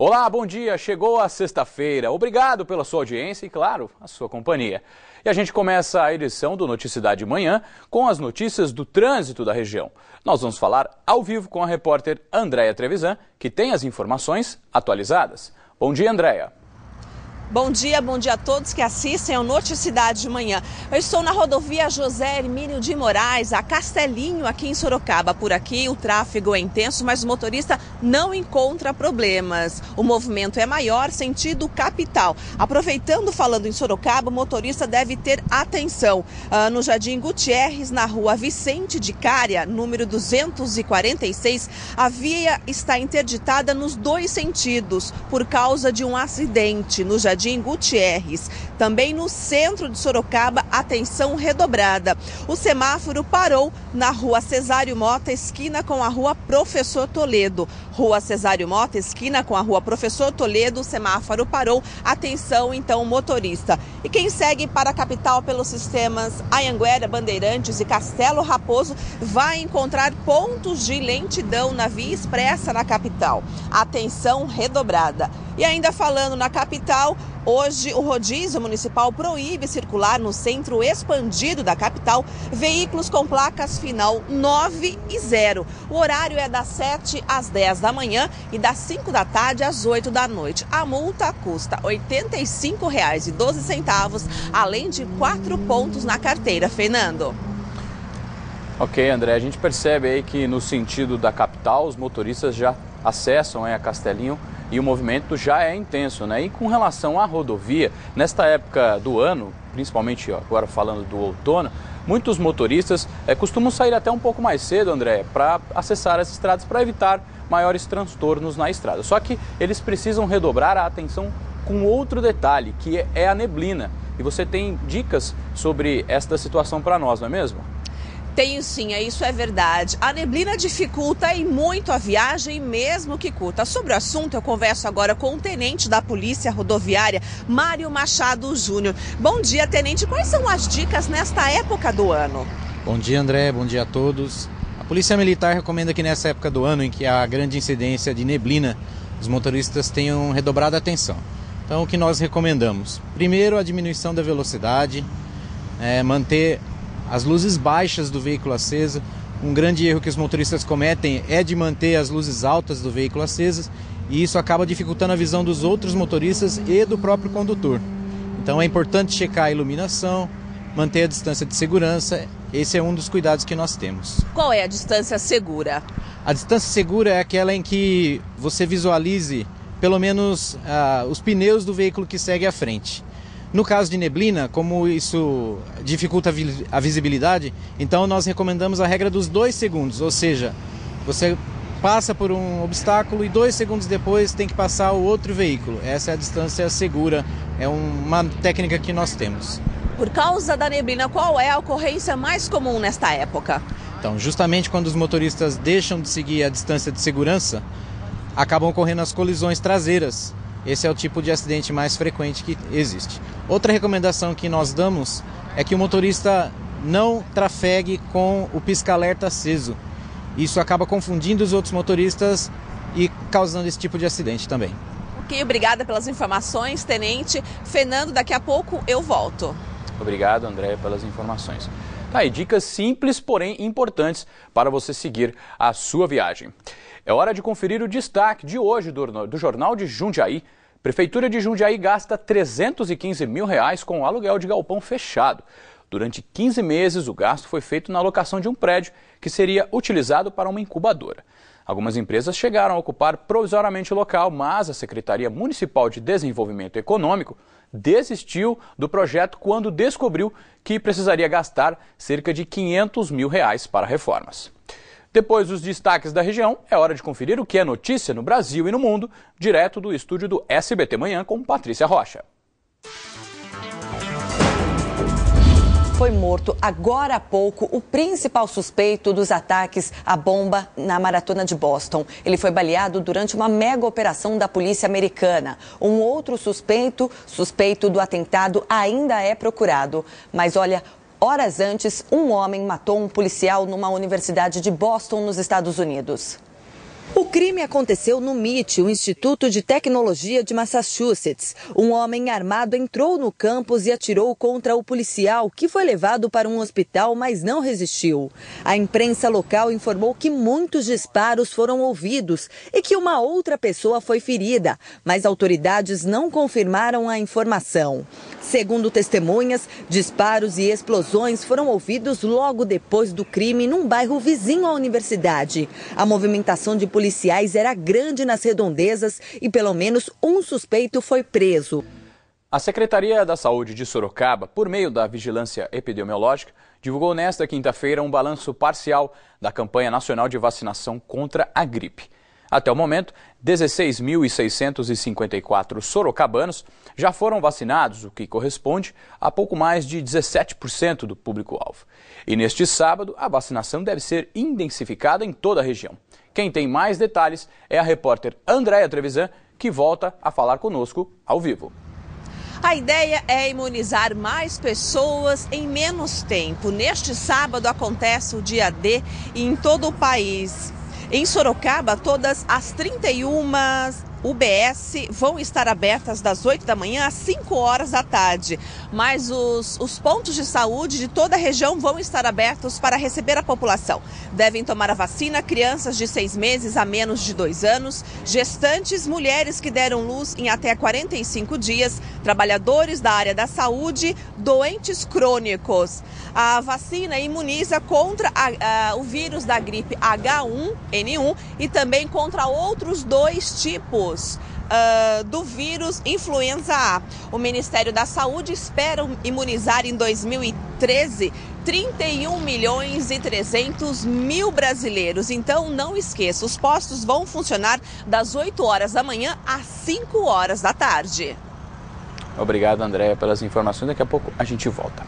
Olá, bom dia. Chegou a sexta-feira. Obrigado pela sua audiência e, claro, a sua companhia. E a gente começa a edição do Noticidade Manhã com as notícias do trânsito da região. Nós vamos falar ao vivo com a repórter Andréia Trevisan, que tem as informações atualizadas. Bom dia, Andréia. Bom dia a todos que assistem ao Noticidade de Manhã. Eu estou na rodovia José Hermínio de Moraes, a Castelinho, aqui em Sorocaba. Por aqui o tráfego é intenso, mas o motorista não encontra problemas. O movimento é maior, sentido capital. Aproveitando, falando em Sorocaba, o motorista deve ter atenção. No Jardim Gutierrez, na rua Vicente de Cária, número 246, a via está interditada nos dois sentidos por causa de um acidente no Jardim Gutierrez. Também no centro de Sorocaba, atenção redobrada. O semáforo parou na rua Cesário Mota, esquina com a rua Professor Toledo. Rua Cesário Mota, esquina com a rua Professor Toledo, o semáforo parou. Atenção, então, motorista. E quem segue para a capital pelos sistemas Anhanguera, Bandeirantes e Castelo Raposo vai encontrar pontos de lentidão na via expressa na capital. Atenção redobrada. E ainda falando na capital, hoje o rodízio municipal proíbe circular no centro expandido da capital veículos com placas final 9 e 0. O horário é das 7 às 10 da manhã e das 5 da tarde às 8 da noite. A multa custa R$ 85,12, além de 4 pontos na carteira. Fernando. Ok, André, a gente percebe aí que no sentido da capital os motoristas já acessam a Castelinho e o movimento já é intenso, né? E com relação à rodovia, nesta época do ano, principalmente agora falando do outono, muitos motoristas costumam sair até um pouco mais cedo, André, para acessar as estradas para evitar maiores transtornos na estrada. Só que eles precisam redobrar a atenção com outro detalhe, que é a neblina. E você tem dicas sobre esta situação para nós, não é mesmo? Tenho sim, isso é verdade. A neblina dificulta e muito a viagem, mesmo que curta. Sobre o assunto, eu converso agora com o tenente da Polícia Rodoviária, Mário Machado Júnior. Bom dia, tenente. Quais são as dicas nesta época do ano? Bom dia, André. Bom dia a todos. A Polícia Militar recomenda que nessa época do ano, em que há grande incidência de neblina, os motoristas tenham redobrado a atenção. Então, o que nós recomendamos? Primeiro, a diminuição da velocidade, manter as luzes baixas do veículo acesa. Um grande erro que os motoristas cometem é de manter as luzes altas do veículo acesas, e isso acaba dificultando a visão dos outros motoristas e do próprio condutor. Então é importante checar a iluminação, manter a distância de segurança. Esse é um dos cuidados que nós temos. Qual é a distância segura? A distância segura é aquela em que você visualize pelo menos os pneus do veículo que segue à frente. No caso de neblina, como isso dificulta a visibilidade, então nós recomendamos a regra dos 2 segundos, ou seja, você passa por um obstáculo e 2 segundos depois tem que passar o outro veículo. Essa é a distância segura, é uma técnica que nós temos. Por causa da neblina, qual é a ocorrência mais comum nesta época? Então, justamente quando os motoristas deixam de seguir a distância de segurança, acabam ocorrendo as colisões traseiras. Esse é o tipo de acidente mais frequente que existe. Outra recomendação que nós damos é que o motorista não trafegue com o pisca-alerta aceso. Isso acaba confundindo os outros motoristas e causando esse tipo de acidente também. Ok, obrigada pelas informações, tenente. Fernando, daqui a pouco eu volto. Obrigado, André, pelas informações. Tá aí, dicas simples, porém importantes para você seguir a sua viagem. É hora de conferir o destaque de hoje do Jornal de Jundiaí. Prefeitura de Jundiaí gasta R$ 315 mil com o aluguel de galpão fechado. Durante 15 meses, o gasto foi feito na locação de um prédio que seria utilizado para uma incubadora. Algumas empresas chegaram a ocupar provisoriamente o local, mas a Secretaria Municipal de Desenvolvimento Econômico desistiu do projeto quando descobriu que precisaria gastar cerca de R$ 500 mil para reformas. Depois dos destaques da região, é hora de conferir o que é notícia no Brasil e no mundo, direto do estúdio do SBT Manhã com Patrícia Rocha. Foi morto agora há pouco o principal suspeito dos ataques à bomba na maratona de Boston. Ele foi baleado durante uma mega operação da polícia americana. Um outro suspeito do atentado ainda é procurado. Mas olha, horas antes, um homem matou um policial numa universidade de Boston, nos Estados Unidos. O crime aconteceu no MIT, o Instituto de Tecnologia de Massachusetts. Um homem armado entrou no campus e atirou contra o policial, que foi levado para um hospital, mas não resistiu. A imprensa local informou que muitos disparos foram ouvidos e que uma outra pessoa foi ferida, mas autoridades não confirmaram a informação. Segundo testemunhas, disparos e explosões foram ouvidos logo depois do crime num bairro vizinho à universidade. A movimentação de policiais era grande nas redondezas e pelo menos um suspeito foi preso. A Secretaria da Saúde de Sorocaba, por meio da Vigilância Epidemiológica, divulgou nesta quinta-feira um balanço parcial da campanha nacional de vacinação contra a gripe. Até o momento, 16.654 sorocabanos já foram vacinados, o que corresponde a pouco mais de 17% do público-alvo. E neste sábado, a vacinação deve ser intensificada em toda a região. Quem tem mais detalhes é a repórter Andréia Trevisan, que volta a falar conosco ao vivo. A ideia é imunizar mais pessoas em menos tempo. Neste sábado acontece o dia D em todo o país. Em Sorocaba, todas as 31 UBS vão estar abertas das 8 da manhã às 5 horas da tarde. Mas os pontos de saúde de toda a região vão estar abertos para receber a população. Devem tomar a vacina crianças de 6 meses a menos de 2 anos, gestantes, mulheres que deram luz em até 45 dias, trabalhadores da área da saúde, doentes crônicos. A vacina imuniza contra o vírus da gripe H1N1 e também contra outros 2 tipos do vírus influenza A. O Ministério da Saúde espera imunizar em 2013 31.300.000 brasileiros. Então não esqueça, os postos vão funcionar das 8 horas da manhã às 5 horas da tarde. Obrigado, Andréia, pelas informações. Daqui a pouco a gente volta.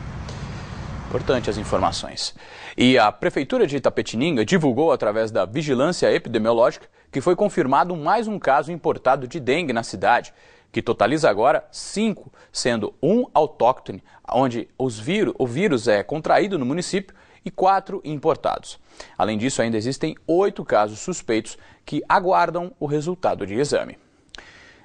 Importante as informações. E a Prefeitura de Itapetininga divulgou através da Vigilância Epidemiológica que foi confirmado mais um caso importado de dengue na cidade, que totaliza agora 5, sendo um autóctone, onde o vírus é contraído no município, e 4 importados. Além disso, ainda existem 8 casos suspeitos que aguardam o resultado de exame.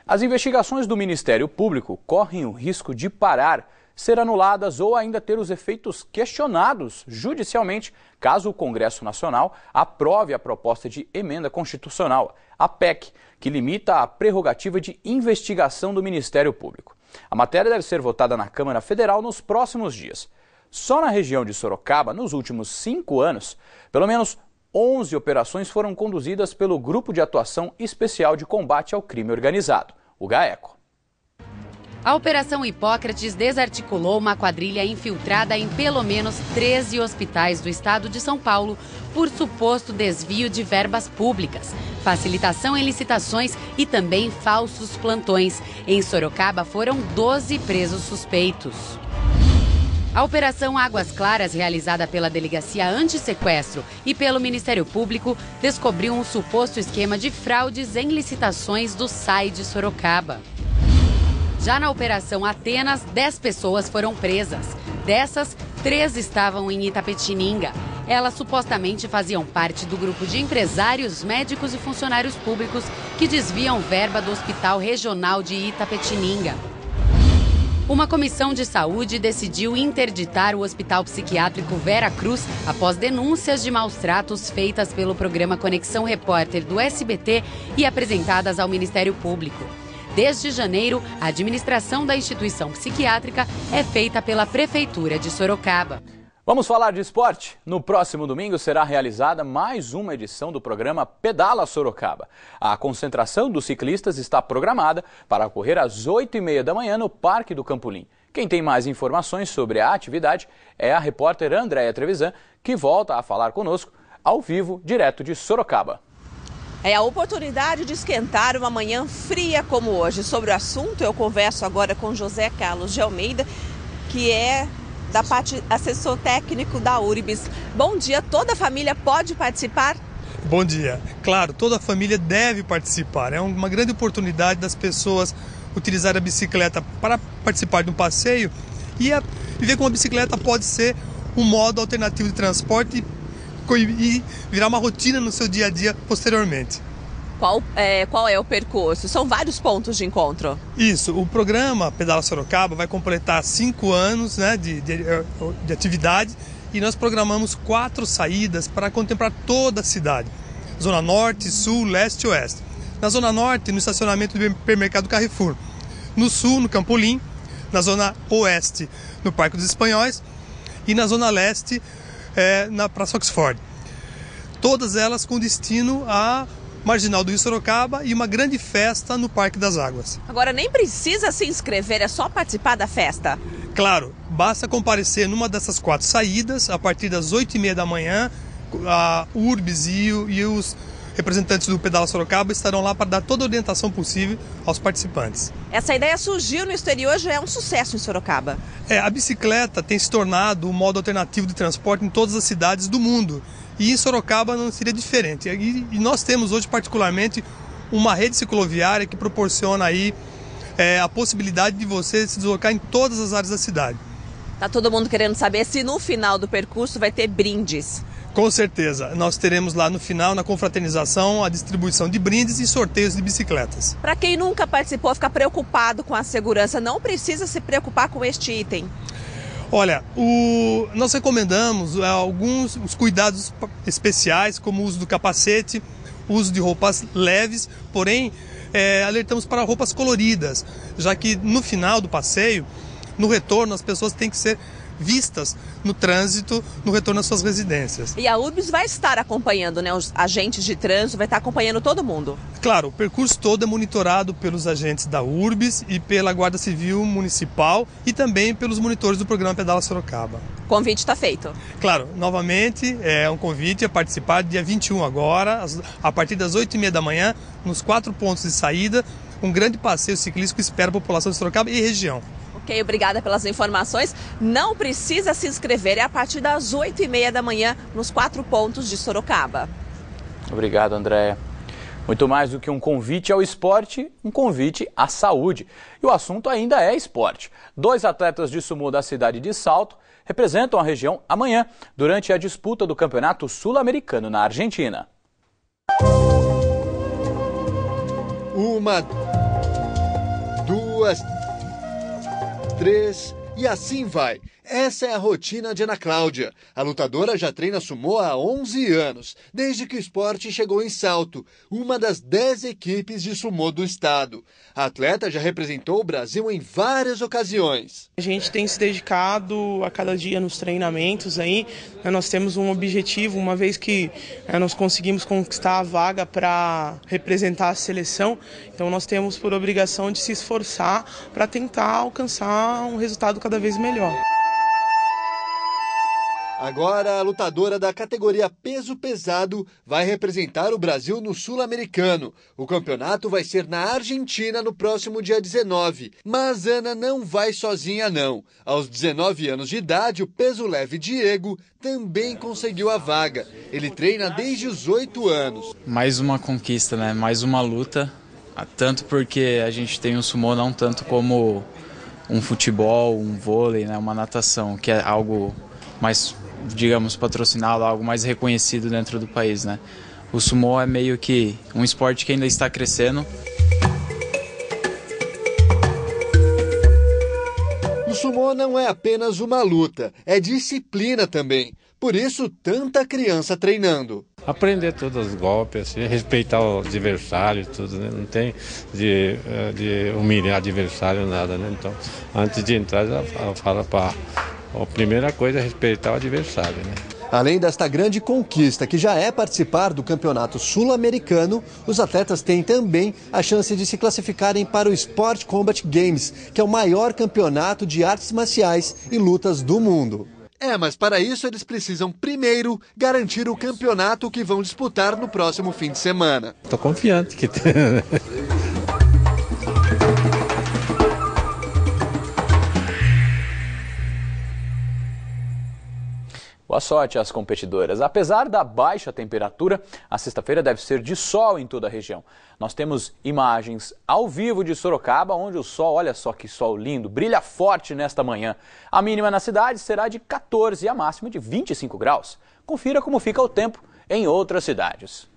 As investigações do Ministério Público correm o risco de parar, ser anuladas ou ainda ter os efeitos questionados judicialmente, caso o Congresso Nacional aprove a proposta de emenda constitucional, a PEC, que limita a prerrogativa de investigação do Ministério Público. A matéria deve ser votada na Câmara Federal nos próximos dias. Só na região de Sorocaba, nos últimos 5 anos, pelo menos 11 operações foram conduzidas pelo Grupo de Atuação Especial de Combate ao Crime Organizado, o GAECO. A Operação Hipócrates desarticulou uma quadrilha infiltrada em pelo menos 13 hospitais do estado de São Paulo por suposto desvio de verbas públicas, facilitação em licitações e também falsos plantões. Em Sorocaba foram 12 presos suspeitos. A Operação Águas Claras, realizada pela Delegacia Antissequestro e pelo Ministério Público, descobriu um suposto esquema de fraudes em licitações do SAI de Sorocaba. Já na Operação Atenas, 10 pessoas foram presas. Dessas, 3 estavam em Itapetininga. Elas supostamente faziam parte do grupo de empresários, médicos e funcionários públicos que desviam verba do Hospital Regional de Itapetininga. Uma comissão de saúde decidiu interditar o Hospital Psiquiátrico Vera Cruz após denúncias de maus-tratos feitas pelo programa Conexão Repórter do SBT e apresentadas ao Ministério Público. Desde janeiro, a administração da instituição psiquiátrica é feita pela Prefeitura de Sorocaba. Vamos falar de esporte? No próximo domingo será realizada mais uma edição do programa Pedala Sorocaba. A concentração dos ciclistas está programada para ocorrer às 8h30 da manhã no Parque do Campolim. Quem tem mais informações sobre a atividade é a repórter Andréia Trevisan, que volta a falar conosco ao vivo, direto de Sorocaba. É a oportunidade de esquentar uma manhã fria como hoje. Sobre o assunto, eu converso agora com José Carlos de Almeida, que é da parte assessor técnico da URBS. Bom dia, toda a família pode participar? Bom dia. Claro, toda a família deve participar. É uma grande oportunidade das pessoas utilizarem a bicicleta para participar de um passeio e ver como a bicicleta pode ser um modo alternativo de transporte e virar uma rotina no seu dia a dia posteriormente. Qual é o percurso? São vários pontos de encontro. Isso, o programa Pedala Sorocaba vai completar 5 anos, né, de atividade, e nós programamos 4 saídas para contemplar toda a cidade. Zona Norte, Sul, Leste e Oeste. Na Zona Norte, no estacionamento do hipermercado Carrefour. No Sul, no Campolim. Na Zona Oeste, no Parque dos Espanhóis. E na Zona Leste, na Praça Oxford. Todas elas com destino à Marginal do Rio Sorocaba e uma grande festa no Parque das Águas. Agora nem precisa se inscrever, é só participar da festa. Claro, basta comparecer numa dessas 4 saídas a partir das 8h30 da manhã. A URBS e os representantes do Pedala Sorocaba estarão lá para dar toda a orientação possível aos participantes. Essa ideia surgiu no exterior, já é um sucesso em Sorocaba. A bicicleta tem se tornado o modo alternativo de transporte em todas as cidades do mundo. E em Sorocaba não seria diferente. E nós temos hoje particularmente uma rede cicloviária que proporciona aí a possibilidade de você se deslocar em todas as áreas da cidade. Tá todo mundo querendo saber se no final do percurso vai ter brindes. Com certeza, nós teremos lá no final, na confraternização, a distribuição de brindes e sorteios de bicicletas. Para quem nunca participou, ficar preocupado com a segurança, não precisa se preocupar com este item. Olha, nós recomendamos alguns cuidados especiais, como o uso do capacete, o uso de roupas leves, porém alertamos para roupas coloridas, já que no final do passeio, no retorno, as pessoas têm que ser vistas no trânsito, no retorno às suas residências. E a URBS vai estar acompanhando, né? Os agentes de trânsito, vai estar acompanhando todo mundo. Claro, o percurso todo é monitorado pelos agentes da URBS e pela Guarda Civil Municipal e também pelos monitores do programa Pedala Sorocaba. O convite está feito. Claro, novamente é um convite a participar dia 21 agora, a partir das 8h30 da manhã, nos 4 pontos de saída, um grande passeio ciclístico espera a população de Sorocaba e região. Ok, obrigada pelas informações. Não precisa se inscrever, é a partir das 8h30 da manhã nos 4 pontos de Sorocaba. Obrigado, Andréia. Muito mais do que um convite ao esporte, um convite à saúde. E o assunto ainda é esporte. 2 atletas de sumô da cidade de Salto representam a região amanhã, durante a disputa do Campeonato Sul-Americano na Argentina. 1, 2, 3 e assim vai. Essa é a rotina de Ana Cláudia. A lutadora já treina sumô há 11 anos, desde que o esporte chegou em Salto, uma das 10 equipes de sumô do estado. A atleta já representou o Brasil em várias ocasiões. A gente tem se dedicado a cada dia nos treinamentos aí. Nós temos um objetivo, uma vez que nós conseguimos conquistar a vaga para representar a seleção, então nós temos por obrigação de se esforçar para tentar alcançar um resultado cada vez melhor. Agora, a lutadora da categoria peso pesado vai representar o Brasil no Sul-Americano. O campeonato vai ser na Argentina no próximo dia 19. Mas Ana não vai sozinha, não. Aos 19 anos de idade, o peso leve Diego também conseguiu a vaga. Ele treina desde os 8 anos. Mais uma conquista, né? Mais uma luta. Tanto porque a gente tem um sumô não tanto como um futebol, um vôlei, né? Uma natação, que é algo mais, digamos, patrocinado, algo mais reconhecido dentro do país, né? O sumô é meio que um esporte que ainda está crescendo. O sumô não é apenas uma luta, é disciplina também. Por isso, tanta criança treinando. Aprender todos os golpes, assim, respeitar o adversário, tudo, né? Não tem de humilhar o adversário, nada, né? Então, antes de entrar, já fala para... A primeira coisa é respeitar o adversário, né? Além desta grande conquista, que já é participar do Campeonato Sul-Americano, os atletas têm também a chance de se classificarem para o Sport Combat Games, que é o maior campeonato de artes marciais e lutas do mundo. Mas para isso eles precisam primeiro garantir o campeonato que vão disputar no próximo fim de semana. Estou confiante que tem. Boa sorte às competidoras. Apesar da baixa temperatura, a sexta-feira deve ser de sol em toda a região. Nós temos imagens ao vivo de Sorocaba, onde o sol, olha só que sol lindo, brilha forte nesta manhã. A mínima na cidade será de 14 e a máxima de 25 graus. Confira como fica o tempo em outras cidades.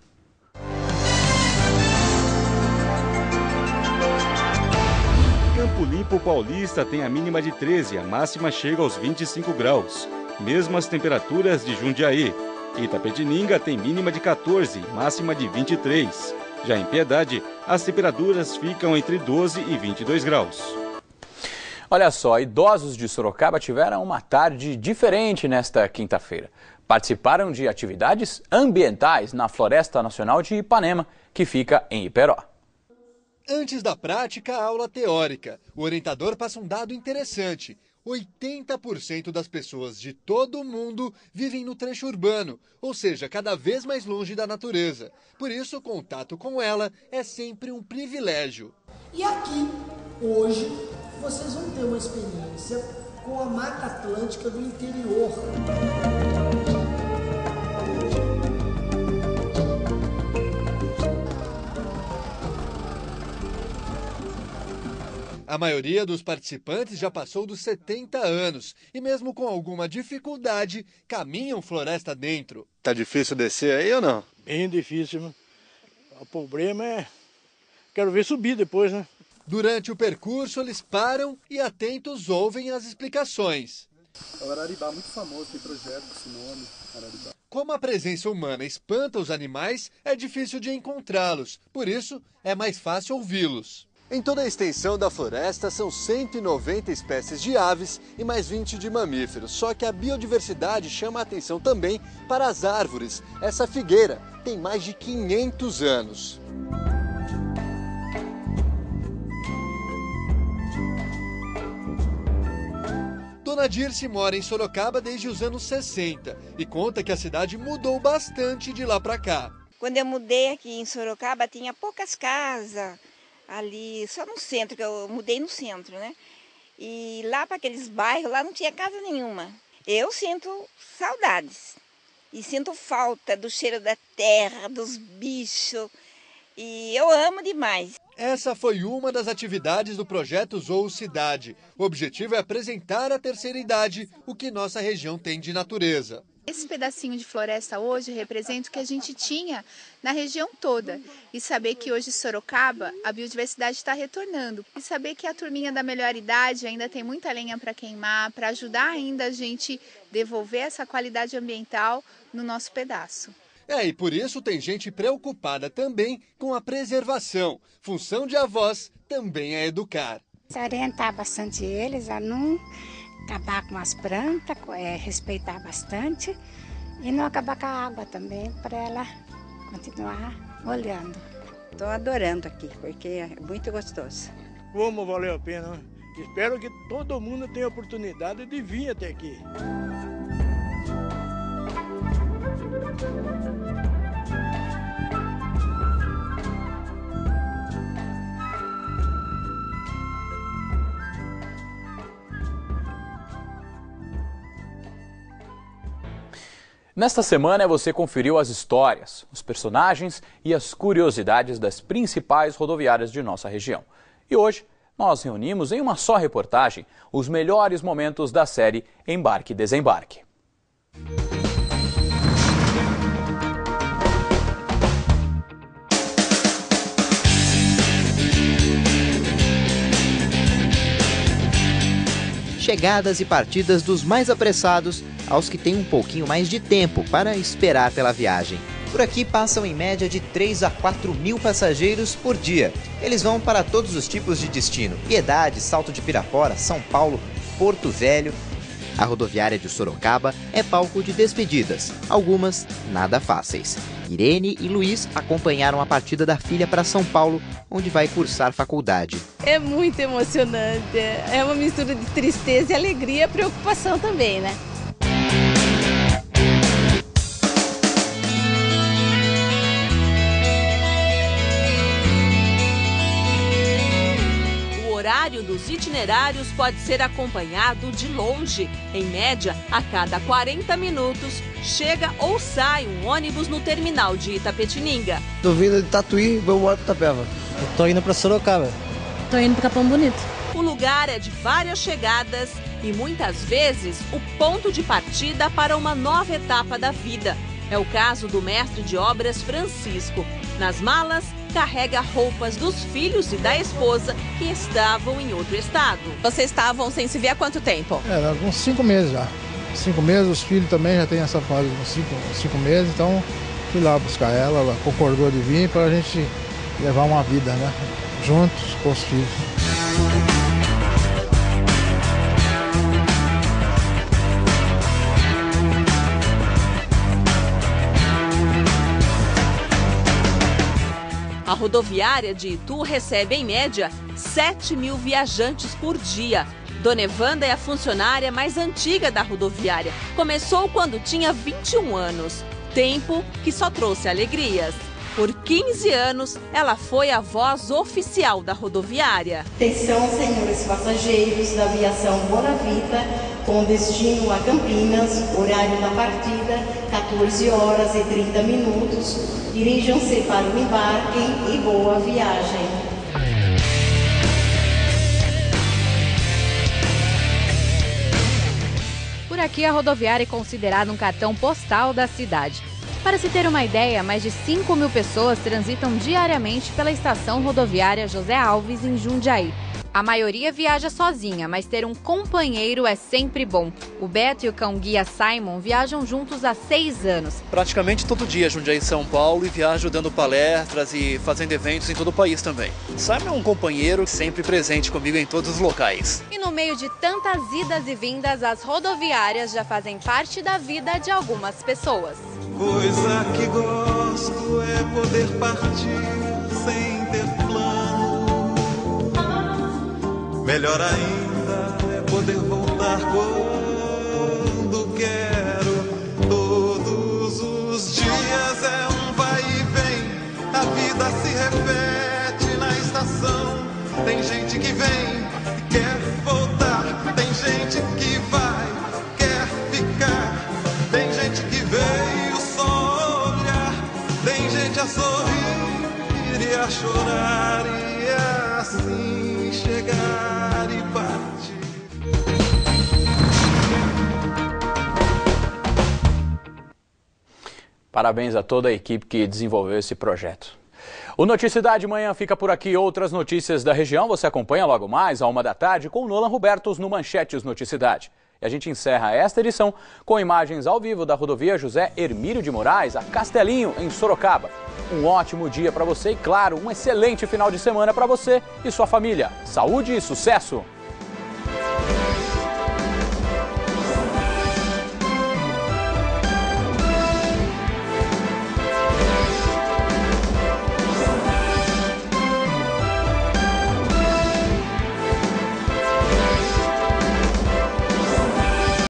Campo Limpo Paulista tem a mínima de 13, a máxima chega aos 25 graus. Mesmas temperaturas de Jundiaí. Itapetininga tem mínima de 14, máxima de 23. Já em Piedade, as temperaturas ficam entre 12 e 22 graus. Olha só, idosos de Sorocaba tiveram uma tarde diferente nesta quinta-feira. Participaram de atividades ambientais na Floresta Nacional de Ipanema, que fica em Iperó. Antes da prática, a aula teórica. O orientador passa um dado interessante. 80% das pessoas de todo o mundo vivem no trecho urbano, ou seja, cada vez mais longe da natureza. Por isso, o contato com ela é sempre um privilégio. E aqui, hoje, vocês vão ter uma experiência com a Mata Atlântica do interior. A maioria dos participantes já passou dos 70 anos e mesmo com alguma dificuldade, caminham floresta dentro. Tá difícil descer aí ou não? Bem difícil, né? O problema é... Quero ver subir depois, né? Durante o percurso, eles param e atentos ouvem as explicações. O Araribá, muito famoso, tem projeto com esse nome, Araribá. Como a presença humana espanta os animais, é difícil de encontrá-los. Por isso, é mais fácil ouvi-los. Em toda a extensão da floresta são 190 espécies de aves e mais 20 de mamíferos. Só que a biodiversidade chama a atenção também para as árvores. Essa figueira tem mais de 500 anos. Dona Dirce mora em Sorocaba desde os anos 60 e conta que a cidade mudou bastante de lá para cá. Quando eu mudei aqui em Sorocaba, tinha poucas casas. Ali, só no centro, que eu mudei no centro, né? E lá para aqueles bairros, lá não tinha casa nenhuma. Eu sinto saudades e sinto falta do cheiro da terra, dos bichos, e eu amo demais. Essa foi uma das atividades do projeto Zoo Cidade. O objetivo é apresentar à terceira idade o que nossa região tem de natureza. Esse pedacinho de floresta hoje representa o que a gente tinha na região toda. E saber que hoje em Sorocaba a biodiversidade está retornando. E saber que a turminha da melhor idade ainda tem muita lenha para queimar, para ajudar ainda a gente devolver essa qualidade ambiental no nosso pedaço. E por isso tem gente preocupada também com a preservação. Função de avós também é educar. Orientar bastante eles a não acabar com as plantas, respeitar bastante e não acabar com a água também, para ela continuar olhando. Estou adorando aqui, porque é muito gostoso. Como valeu a pena, né? Espero que todo mundo tenha a oportunidade de vir até aqui. Nesta semana você conferiu as histórias, os personagens e as curiosidades das principais rodoviárias de nossa região. E hoje nós reunimos em uma só reportagem os melhores momentos da série Embarque e Desembarque. Chegadas e partidas dos mais apressados aos que têm um pouquinho mais de tempo para esperar pela viagem. Por aqui passam em média de 3 a 4 mil passageiros por dia. Eles vão para todos os tipos de destino: Piedade, Salto de Pirapora, São Paulo, Porto Velho. A rodoviária de Sorocaba é palco de despedidas, algumas nada fáceis. Irene e Luiz acompanharam a partida da filha para São Paulo, onde vai cursar faculdade. É muito emocionante, é uma mistura de tristeza e alegria e preocupação também, né? O horário dos itinerários pode ser acompanhado de longe. Em média, a cada 40 minutos, chega ou sai um ônibus no terminal de Itapetininga. Tô vindo de Tatuí, vou embora para Itapeva. Eu tô indo para Sorocaba. Tô indo para Capão Bonito. O lugar é de várias chegadas e muitas vezes o ponto de partida para uma nova etapa da vida. É o caso do mestre de obras Francisco. Nas malas, carrega roupas dos filhos e da esposa que estavam em outro estado. Vocês estavam sem se ver há quanto tempo? Uns 5 meses já. 5 meses, os filhos também já têm essa fase de 5 meses, então fui lá buscar ela concordou de vir para a gente levar uma vida, né? Juntos com os filhos. A rodoviária de Itu recebe, em média, 7.000 viajantes por dia. Dona Evanda é a funcionária mais antiga da rodoviária. Começou quando tinha 21 anos, tempo que só trouxe alegrias. Por 15 anos, ela foi a voz oficial da rodoviária. Atenção, senhores passageiros da aviação Bonavita, com destino a Campinas, horário da partida, 14h30. Dirijam-se para o embarque e boa viagem. Por aqui, a rodoviária é considerada um cartão postal da cidade. Para se ter uma ideia, mais de 5.000 pessoas transitam diariamente pela estação rodoviária José Alves, em Jundiaí. A maioria viaja sozinha, mas ter um companheiro é sempre bom. O Beto e o cão-guia Simon viajam juntos há 6 anos. Praticamente todo dia Jundiaí, São Paulo, e viajo dando palestras e fazendo eventos em todo o país também. Simon é um companheiro sempre presente comigo em todos os locais. E no meio de tantas idas e vindas, as rodoviárias já fazem parte da vida de algumas pessoas. Coisa que gosto é poder partir sem ter plano. Melhor ainda é poder voltar quando quero. Todos os dias é um vai e vem. A vida se repete na estação. Tem gente que vem e quer voltar. Tem gente que vai, quer ficar. Tem gente que veio só olhar. Tem gente a sorrir e a chorar. E assim chegar e partir. Parabéns a toda a equipe que desenvolveu esse projeto. O Noticidade Manhã fica por aqui. Outras notícias da região você acompanha logo mais, à 13h, com o Nolan Robertos no Manchetes Noticidade. E a gente encerra esta edição com imagens ao vivo da rodovia José Hermílio de Moraes, a Castelinho, em Sorocaba. Um ótimo dia para você e, claro, um excelente final de semana para você e sua família. Saúde e sucesso!